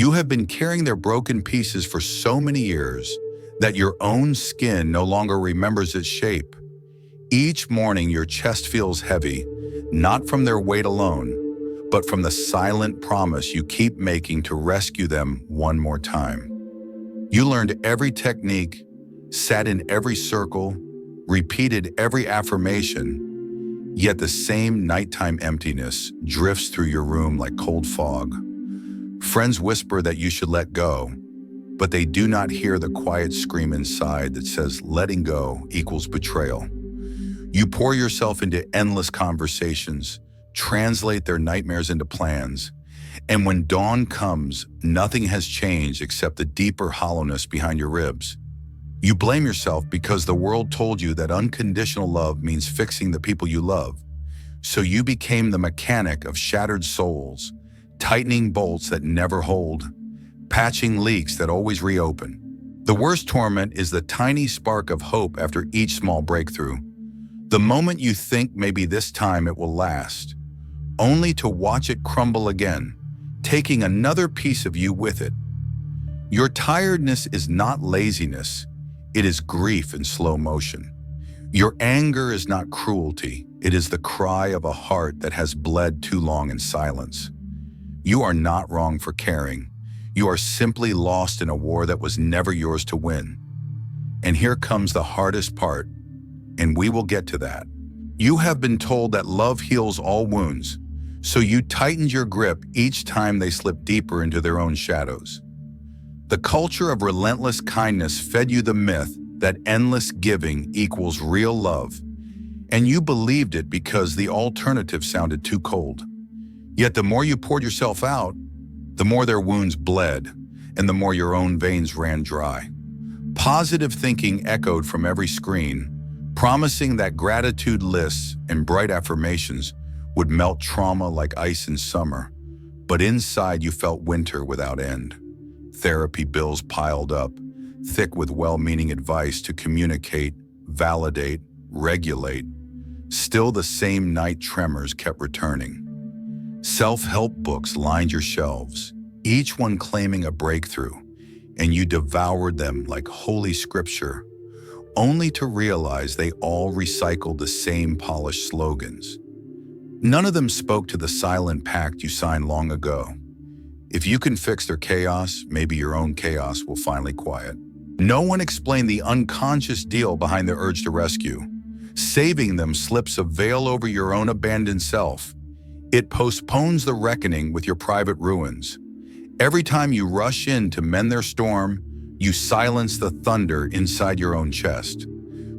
You have been carrying their broken pieces for so many years that your own skin no longer remembers its shape. Each morning your chest feels heavy, not from their weight alone, but from the silent promise you keep making to rescue them one more time. You learned every technique, sat in every circle, repeated every affirmation, yet the same nighttime emptiness drifts through your room like cold fog. Friends whisper that you should let go, but they do not hear the quiet scream inside that says letting go equals betrayal. You pour yourself into endless conversations, translate their nightmares into plans, and when dawn comes, nothing has changed except the deeper hollowness behind your ribs. You blame yourself because the world told you that unconditional love means fixing the people you love. So you became the mechanic of shattered souls, tightening bolts that never hold, patching leaks that always reopen. The worst torment is the tiny spark of hope after each small breakthrough. The moment you think maybe this time it will last, only to watch it crumble again, taking another piece of you with it. Your tiredness is not laziness, it is grief in slow motion. Your anger is not cruelty, it is the cry of a heart that has bled too long in silence. You are not wrong for caring. You are simply lost in a war that was never yours to win. And here comes the hardest part, and we will get to that. You have been told that love heals all wounds, so you tightened your grip each time they slipped deeper into their own shadows. The culture of relentless kindness fed you the myth that endless giving equals real love, and you believed it because the alternative sounded too cold. Yet the more you poured yourself out, the more their wounds bled, and the more your own veins ran dry. Positive thinking echoed from every screen, promising that gratitude lists and bright affirmations would melt trauma like ice in summer, but inside you felt winter without end. Therapy bills piled up, thick with well-meaning advice to communicate, validate, regulate. Still the same night tremors kept returning. Self-help books lined your shelves, each one claiming a breakthrough, and you devoured them like holy scripture, only to realize they all recycled the same polished slogans. None of them spoke to the silent pact you signed long ago. If you can fix their chaos, maybe your own chaos will finally quiet. No one explained the unconscious deal behind the urge to rescue. Saving them slips a veil over your own abandoned self. It postpones the reckoning with your private ruins. Every time you rush in to mend their storm, you silence the thunder inside your own chest.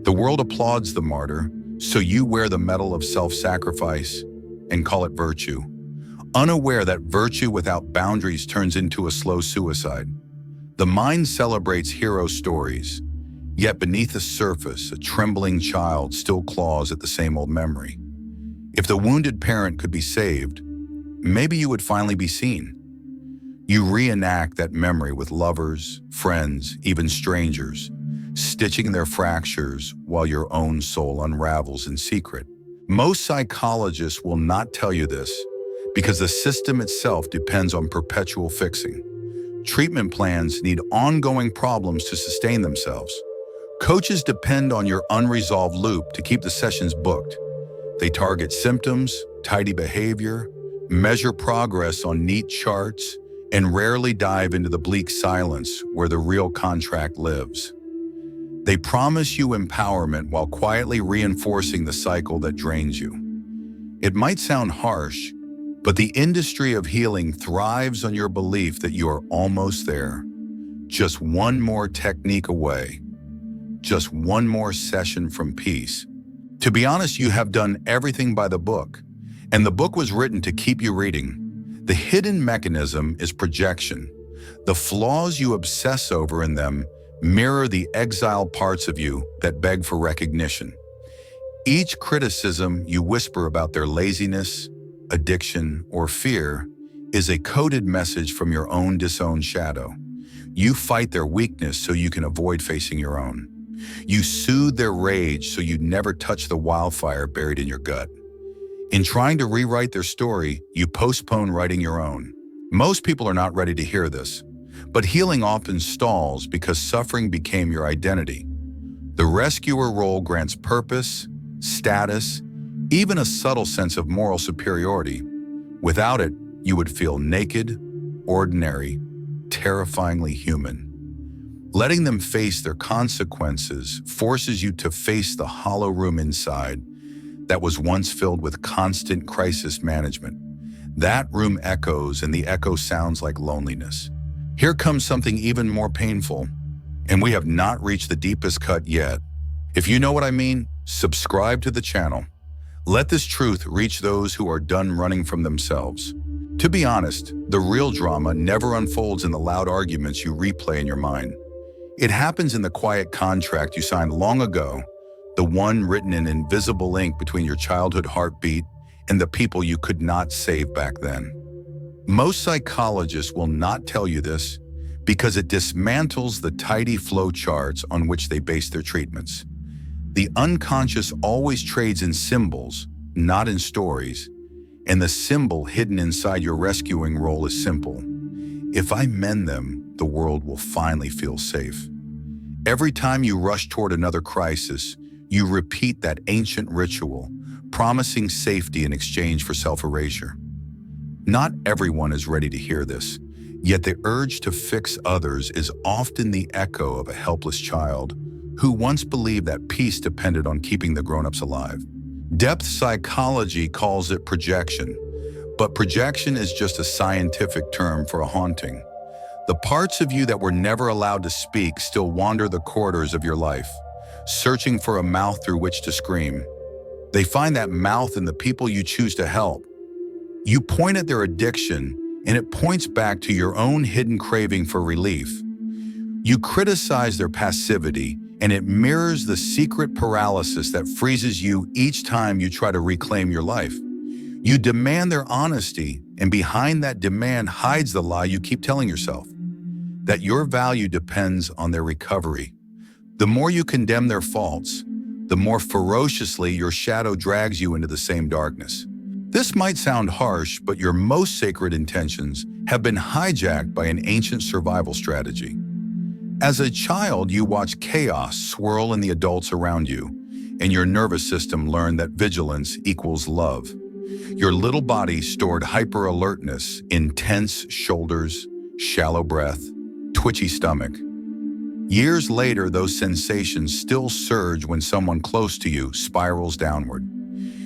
The world applauds the martyr, so you wear the medal of self-sacrifice and call it virtue, unaware that virtue without boundaries turns into a slow suicide. The mind celebrates hero stories, yet beneath the surface, a trembling child still claws at the same old memory. If the wounded parent could be saved, maybe you would finally be seen. You reenact that memory with lovers, friends, even strangers, stitching their fractures while your own soul unravels in secret. Most psychologists will not tell you this because the system itself depends on perpetual fixing. Treatment plans need ongoing problems to sustain themselves. Coaches depend on your unresolved loop to keep the sessions booked. They target symptoms, tidy behavior, measure progress on neat charts, and rarely dive into the bleak silence where the real contract lives. They promise you empowerment while quietly reinforcing the cycle that drains you. It might sound harsh, but the industry of healing thrives on your belief that you are almost there. Just one more technique away. Just one more session from peace. To be honest, you have done everything by the book, and the book was written to keep you reading. The hidden mechanism is projection. The flaws you obsess over in them mirror the exiled parts of you that beg for recognition. Each criticism you whisper about their laziness, addiction, or fear is a coded message from your own disowned shadow. You fight their weakness so you can avoid facing your own. You soothe their rage so you never touch the wildfire buried in your gut. In trying to rewrite their story, you postpone writing your own. Most people are not ready to hear this, but healing often stalls because suffering became your identity. The rescuer role grants purpose, status, even a subtle sense of moral superiority. Without it, you would feel naked, ordinary, terrifyingly human. Letting them face their consequences forces you to face the hollow room inside that was once filled with constant crisis management. That room echoes, and the echo sounds like loneliness. Here comes something even more painful, and we have not reached the deepest cut yet. If you know what I mean, subscribe to the channel. Let this truth reach those who are done running from themselves. To be honest, the real drama never unfolds in the loud arguments you replay in your mind. It happens in the quiet contract you signed long ago, the one written in invisible ink between your childhood heartbeat and the people you could not save back then. Most psychologists will not tell you this because it dismantles the tidy flow charts on which they base their treatments. The unconscious always trades in symbols, not in stories, and the symbol hidden inside your rescuing role is simple. If I mend them, the world will finally feel safe. Every time you rush toward another crisis, you repeat that ancient ritual, promising safety in exchange for self-erasure. Not everyone is ready to hear this, yet the urge to fix others is often the echo of a helpless child who once believed that peace depended on keeping the grown-ups alive. Depth psychology calls it projection, but projection is just a scientific term for a haunting. The parts of you that were never allowed to speak still wander the corridors of your life, searching for a mouth through which to scream. They find that mouth in the people you choose to help. You point at their addiction, and it points back to your own hidden craving for relief. You criticize their passivity, and it mirrors the secret paralysis that freezes you each time you try to reclaim your life. You demand their honesty, and behind that demand hides the lie you keep telling yourself, that your value depends on their recovery. The more you condemn their faults, the more ferociously your shadow drags you into the same darkness. This might sound harsh, but your most sacred intentions have been hijacked by an ancient survival strategy. As a child, you watch chaos swirl in the adults around you, and your nervous system learned that vigilance equals love. Your little body stored hyper-alertness in tense shoulders, shallow breath, twitchy stomach. Years later, those sensations still surge when someone close to you spirals downward.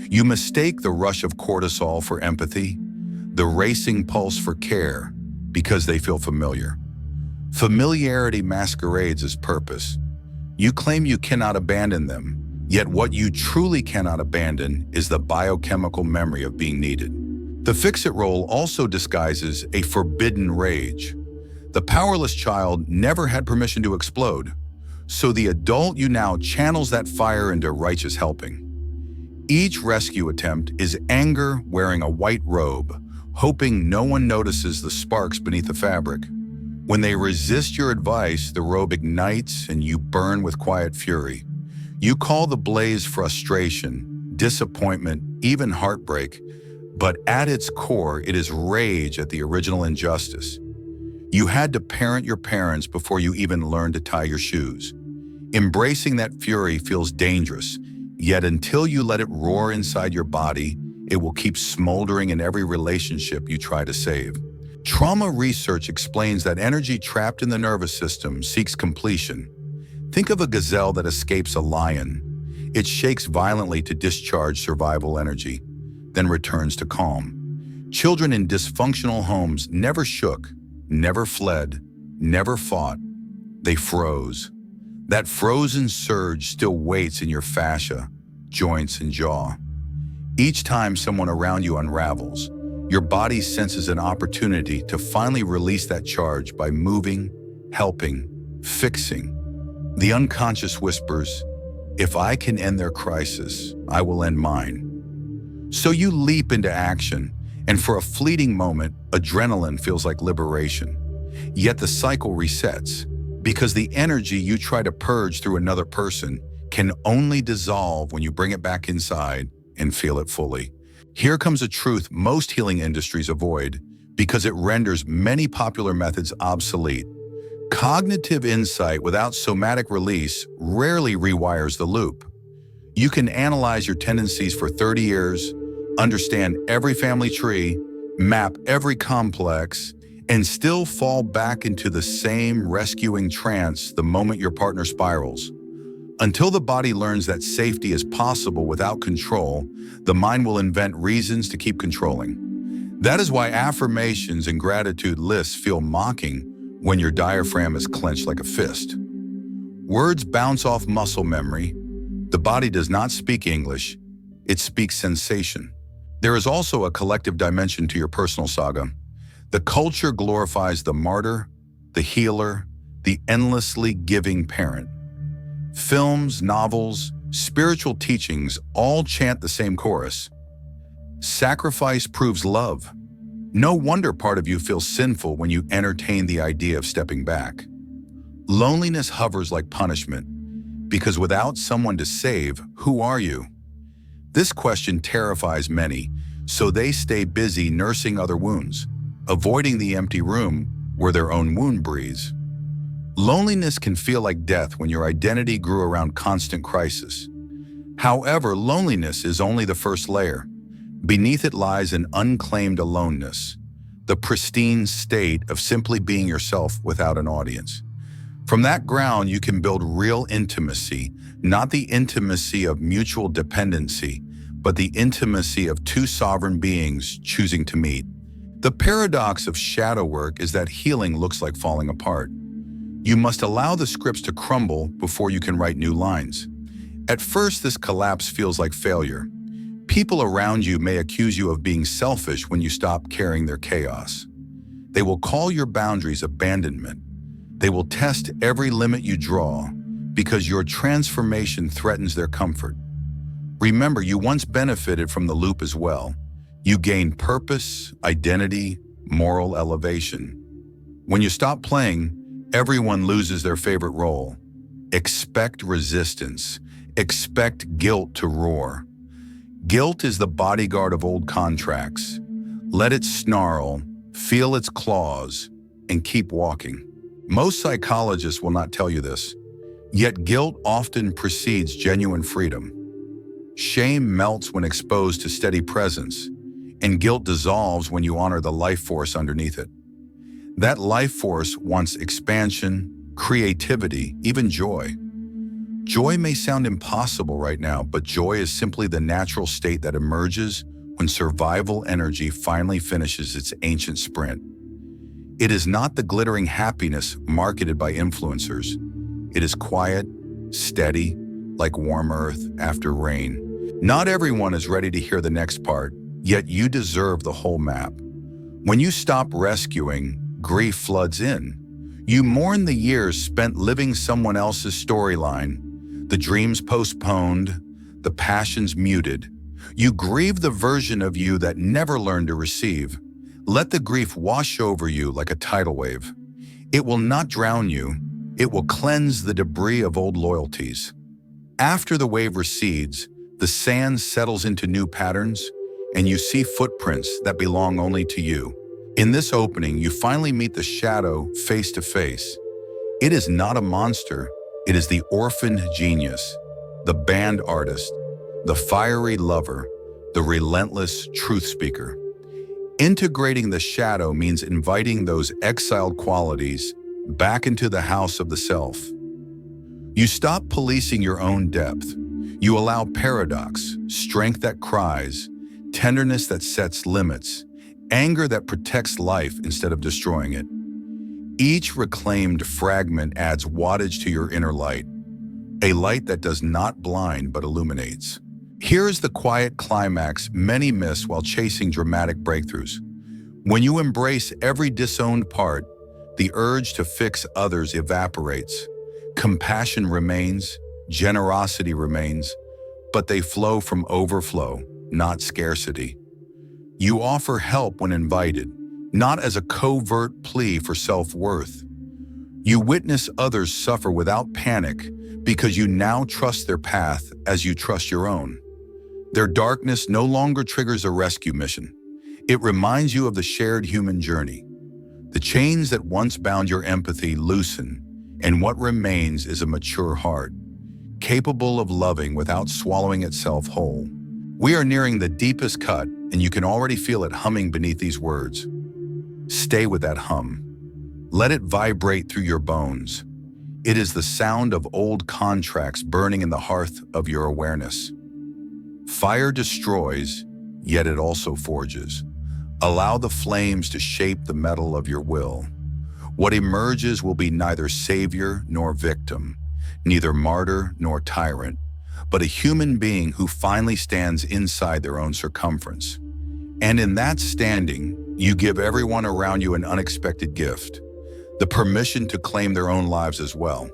You mistake the rush of cortisol for empathy, the racing pulse for care, because they feel familiar. Familiarity masquerades as purpose. You claim you cannot abandon them, yet what you truly cannot abandon is the biochemical memory of being needed. The fix-it role also disguises a forbidden rage. The powerless child never had permission to explode, so the adult you now channels that fire into righteous helping. Each rescue attempt is anger wearing a white robe, hoping no one notices the sparks beneath the fabric. When they resist your advice, the robe ignites and you burn with quiet fury. You call the blaze frustration, disappointment, even heartbreak, but at its core, it is rage at the original injustice. You had to parent your parents before you even learned to tie your shoes. Embracing that fury feels dangerous, yet until you let it roar inside your body, it will keep smoldering in every relationship you try to save. Trauma research explains that energy trapped in the nervous system seeks completion. Think of a gazelle that escapes a lion. It shakes violently to discharge survival energy, then returns to calm. Children in dysfunctional homes never shook, never fled, never fought. They froze. That frozen surge still waits in your fascia, joints, and jaw. Each time someone around you unravels, your body senses an opportunity to finally release that charge by moving, helping, fixing. The unconscious whispers, "If I can end their crisis, I will end mine." So you leap into action, and for a fleeting moment, adrenaline feels like liberation. Yet the cycle resets, because the energy you try to purge through another person can only dissolve when you bring it back inside and feel it fully. Here comes a truth most healing industries avoid: because it renders many popular methods obsolete. Cognitive insight without somatic release rarely rewires the loop. You can analyze your tendencies for 30 years, understand every family tree, map every complex, and still fall back into the same rescuing trance the moment your partner spirals. Until the body learns that safety is possible without control, the mind will invent reasons to keep controlling. That is why affirmations and gratitude lists feel mocking when your diaphragm is clenched like a fist. Words bounce off muscle memory. The body does not speak English, it speaks sensation. There is also a collective dimension to your personal saga. The culture glorifies the martyr, the healer, the endlessly giving parent. Films, novels, spiritual teachings all chant the same chorus. Sacrifice proves love. No wonder part of you feels sinful when you entertain the idea of stepping back. Loneliness hovers like punishment, because without someone to save, who are you? This question terrifies many, so they stay busy nursing other wounds, avoiding the empty room where their own wound breathes. Loneliness can feel like death when your identity grew around constant crisis. However, loneliness is only the first layer. Beneath it lies an unclaimed aloneness, the pristine state of simply being yourself without an audience. From that ground, you can build real intimacy, not the intimacy of mutual dependency, but the intimacy of two sovereign beings choosing to meet. The paradox of shadow work is that healing looks like falling apart. You must allow the scripts to crumble before you can write new lines. At first, this collapse feels like failure. People around you may accuse you of being selfish when you stop carrying their chaos. They will call your boundaries abandonment. They will test every limit you draw because your transformation threatens their comfort. Remember, you once benefited from the loop as well. You gained purpose, identity, moral elevation. When you stop playing, everyone loses their favorite role. Expect resistance. Expect guilt to roar. Guilt is the bodyguard of old contracts. Let it snarl, feel its claws, and keep walking. Most psychologists will not tell you this, yet guilt often precedes genuine freedom. Shame melts when exposed to steady presence, and guilt dissolves when you honor the life force underneath it. That life force wants expansion, creativity, even joy. Joy may sound impossible right now, but joy is simply the natural state that emerges when survival energy finally finishes its ancient sprint. It is not the glittering happiness marketed by influencers. It is quiet, steady, like warm earth after rain. Not everyone is ready to hear the next part, yet you deserve the whole map. When you stop rescuing, grief floods in. You mourn the years spent living someone else's storyline, the dreams postponed, the passions muted. You grieve the version of you that never learned to receive. Let the grief wash over you like a tidal wave. It will not drown you. It will cleanse the debris of old loyalties. After the wave recedes, the sand settles into new patterns, and you see footprints that belong only to you. In this opening, you finally meet the shadow face to face. It is not a monster. It is the orphaned genius, the band artist, the fiery lover, the relentless truth speaker. Integrating the shadow means inviting those exiled qualities back into the house of the self. You stop policing your own depth. You allow paradox, strength that cries, tenderness that sets limits, anger that protects life instead of destroying it. Each reclaimed fragment adds wattage to your inner light, a light that does not blind but illuminates. Here is the quiet climax many miss while chasing dramatic breakthroughs. When you embrace every disowned part, the urge to fix others evaporates. Compassion remains, generosity remains, but they flow from overflow, not scarcity. You offer help when invited, not as a covert plea for self-worth. You witness others suffer without panic because you now trust their path as you trust your own. Their darkness no longer triggers a rescue mission. It reminds you of the shared human journey. The chains that once bound your empathy loosen, and what remains is a mature heart, capable of loving without swallowing itself whole. We are nearing the deepest cut, and you can already feel it humming beneath these words. Stay with that hum. Let it vibrate through your bones. It is the sound of old contracts burning in the hearth of your awareness. Fire destroys, yet it also forges. Allow the flames to shape the metal of your will. What emerges will be neither savior nor victim, neither martyr nor tyrant, but a human being who finally stands inside their own circumference. And in that standing, you give everyone around you an unexpected gift, the permission to claim their own lives as well.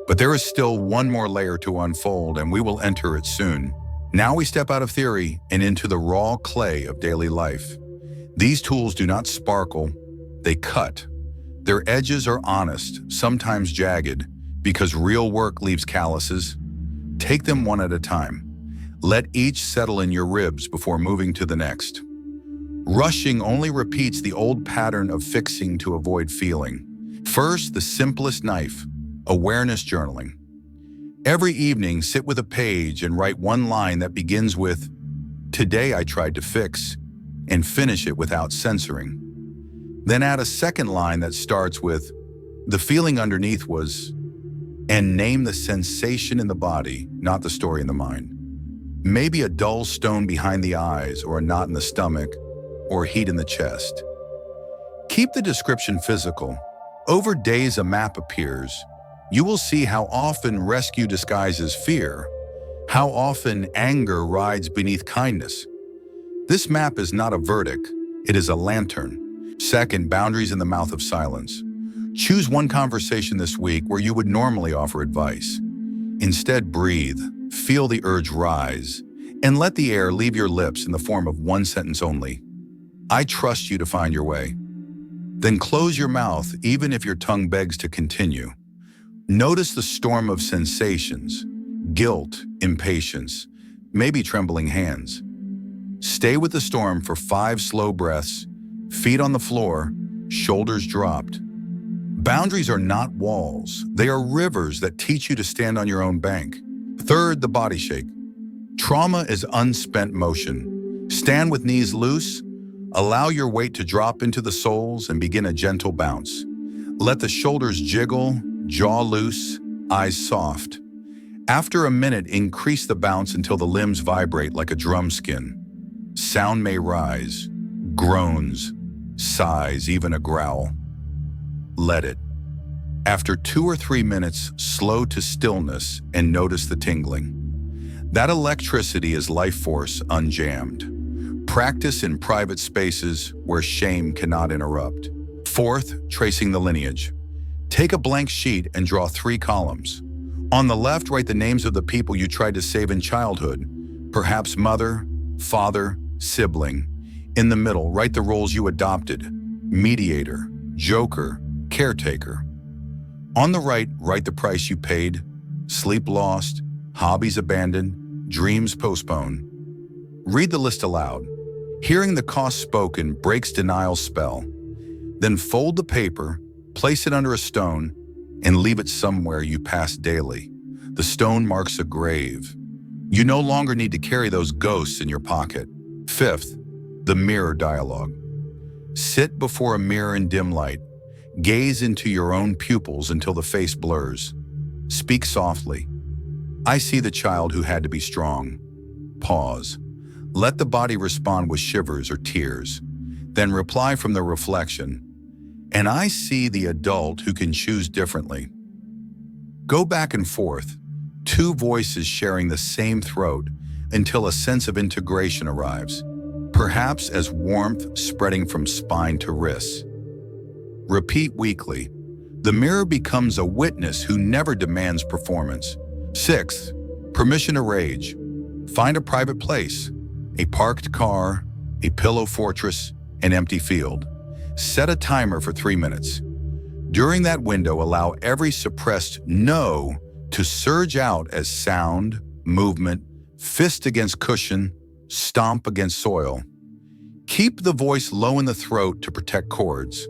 But there is still one more layer to unfold, and we will enter it soon. Now we step out of theory and into the raw clay of daily life. These tools do not sparkle, they cut. Their edges are honest, sometimes jagged, because real work leaves calluses. Take them one at a time. Let each settle in your ribs before moving to the next. Rushing only repeats the old pattern of fixing to avoid feeling. First, the simplest knife, awareness journaling. Every evening, sit with a page and write one line that begins with, "Today I tried to fix," and finish it without censoring. Then add a second line that starts with, "The feeling underneath was," and name the sensation in the body, not the story in the mind. Maybe a dull stone behind the eyes, or a knot in the stomach, or heat in the chest. Keep the description physical. Over days a map appears. You will see how often rescue disguises fear, how often anger rides beneath kindness. This map is not a verdict, it is a lantern. Second, boundaries in the mouth of silence. Choose one conversation this week where you would normally offer advice. Instead, breathe, feel the urge rise, and let the air leave your lips in the form of one sentence only. I trust you to find your way. Then close your mouth, even if your tongue begs to continue. Notice the storm of sensations, guilt, impatience, maybe trembling hands. Stay with the storm for 5 slow breaths, feet on the floor, shoulders dropped. Boundaries are not walls. They are rivers that teach you to stand on your own bank. Third, the body shake. Trauma is unspent motion. Stand with knees loose. Allow your weight to drop into the soles and begin a gentle bounce. Let the shoulders jiggle, jaw loose, eyes soft. After a minute, increase the bounce until the limbs vibrate like a drum skin. Sound may rise, groans, sighs, even a growl. Let it. After 2 or 3 minutes, slow to stillness and notice the tingling. That electricity is life force unjammed. Practice in private spaces where shame cannot interrupt. Fourth, tracing the lineage. Take a blank sheet and draw 3 columns. On the left, write the names of the people you tried to save in childhood, perhaps mother, father, sibling. In the middle, write the roles you adopted, mediator, joker, caretaker. On the right, write the price you paid, sleep lost, hobbies abandoned, dreams postponed. Read the list aloud. Hearing the cost spoken breaks denial's spell. Then fold the paper, place it under a stone, and leave it somewhere you pass daily. The stone marks a grave. You no longer need to carry those ghosts in your pocket. Fifth, the mirror dialogue. Sit before a mirror in dim light. Gaze into your own pupils until the face blurs. Speak softly. I see the child who had to be strong. Pause. Let the body respond with shivers or tears. Then reply from the reflection. And I see the adult who can choose differently. Go back and forth, 2 voices sharing the same throat until a sense of integration arrives, perhaps as warmth spreading from spine to wrists. Repeat weekly. The mirror becomes a witness who never demands performance. Sixth, permission to rage. Find a private place, a parked car, a pillow fortress, an empty field. Set a timer for 3 minutes. During that window, allow every suppressed no to surge out as sound, movement, fist against cushion, stomp against soil. Keep the voice low in the throat to protect cords.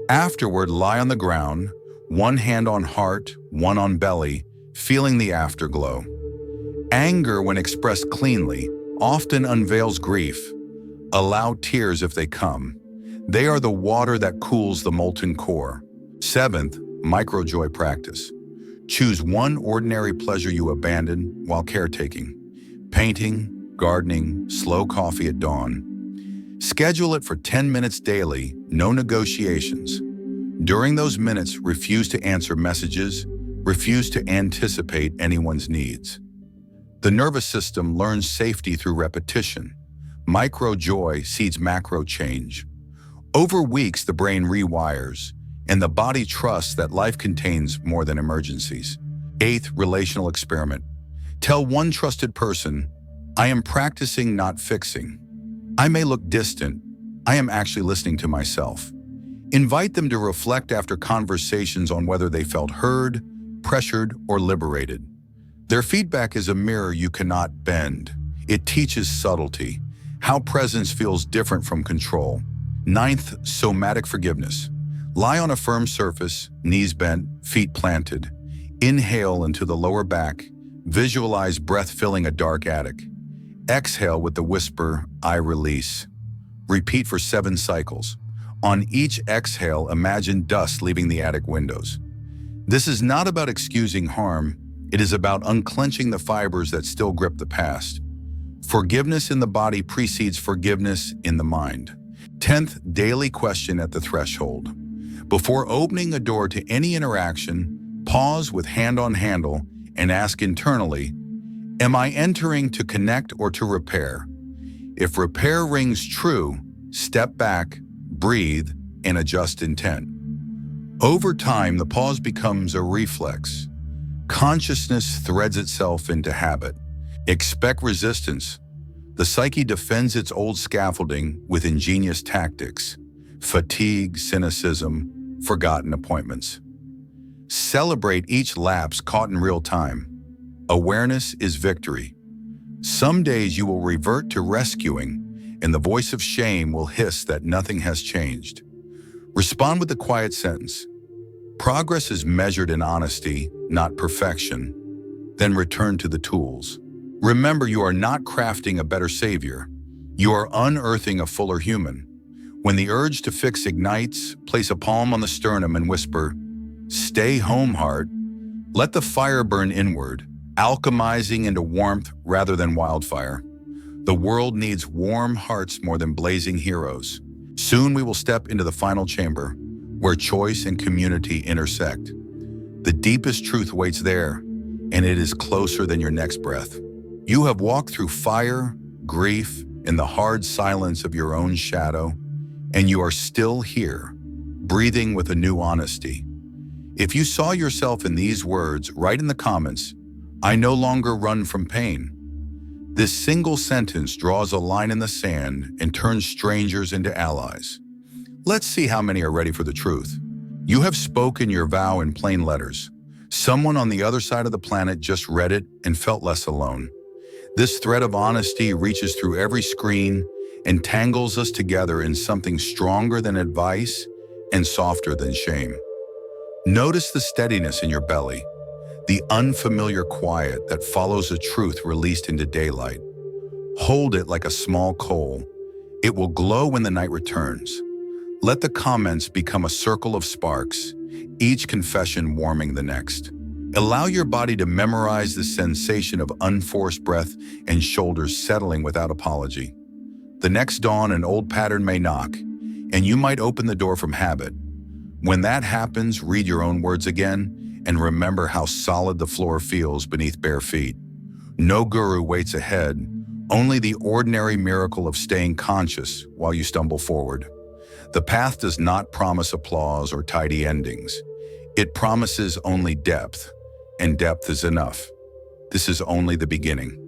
Afterward, lie on the ground, one hand on heart, one on belly, feeling the afterglow. Anger, when expressed cleanly, often unveils grief. Allow tears if they come. They are the water that cools the molten core. 7th, micro-joy practice. Choose one ordinary pleasure you abandon while caretaking. Painting, gardening, slow coffee at dawn. Schedule it for 10 minutes daily, no negotiations. During those minutes, refuse to answer messages, refuse to anticipate anyone's needs. The nervous system learns safety through repetition. Micro-joy seeds macro change. Over weeks, the brain rewires, and the body trusts that life contains more than emergencies. 8th, relational experiment. Tell one trusted person, I am practicing, not fixing. I may look distant. I am actually listening to myself. Invite them to reflect after conversations on whether they felt heard, pressured, or liberated. Their feedback is a mirror you cannot bend. It teaches subtlety, how presence feels different from control. 9th, somatic forgiveness. Lie on a firm surface, knees bent, feet planted. Inhale into the lower back. Visualize breath filling a dark attic. Exhale with the whisper, I release. Repeat for 7 cycles. On each exhale, imagine dust leaving the attic windows. This is not about excusing harm. It is about unclenching the fibers that still grip the past. Forgiveness in the body precedes forgiveness in the mind. 10th, daily question at the threshold. Before opening a door to any interaction, pause with hand on handle and ask internally, am I entering to connect or to repair? If repair rings true, step back, breathe, and adjust intent. Over time, the pause becomes a reflex. Consciousness threads itself into habit. Expect resistance. The psyche defends its old scaffolding with ingenious tactics. Fatigue, cynicism, forgotten appointments. Celebrate each lapse caught in real time. Awareness is victory. Some days you will revert to rescuing, and the voice of shame will hiss that nothing has changed. Respond with the quiet sentence. Progress is measured in honesty, not perfection. Then return to the tools. Remember, you are not crafting a better savior. You are unearthing a fuller human. When the urge to fix ignites, place a palm on the sternum and whisper, stay home, heart. Let the fire burn inward, alchemizing into warmth rather than wildfire. The world needs warm hearts more than blazing heroes. Soon we will step into the final chamber, where choice and community intersect. The deepest truth waits there, and it is closer than your next breath. You have walked through fire, grief, and the hard silence of your own shadow, and you are still here, breathing with a new honesty. If you saw yourself in these words, write in the comments, I no longer run from pain. This single sentence draws a line in the sand and turns strangers into allies. Let's see how many are ready for the truth. You have spoken your vow in plain letters. Someone on the other side of the planet just read it and felt less alone. This thread of honesty reaches through every screen and tangles us together in something stronger than advice and softer than shame. Notice the steadiness in your belly, the unfamiliar quiet that follows a truth released into daylight. Hold it like a small coal. It will glow when the night returns. Let the comments become a circle of sparks, each confession warming the next. Allow your body to memorize the sensation of unforced breath and shoulders settling without apology. The next dawn, an old pattern may knock, and you might open the door from habit. When that happens, read your own words again and remember how solid the floor feels beneath bare feet. No guru waits ahead, only the ordinary miracle of staying conscious while you stumble forward. The path does not promise applause or tidy endings. It promises only depth, and depth is enough. This is only the beginning.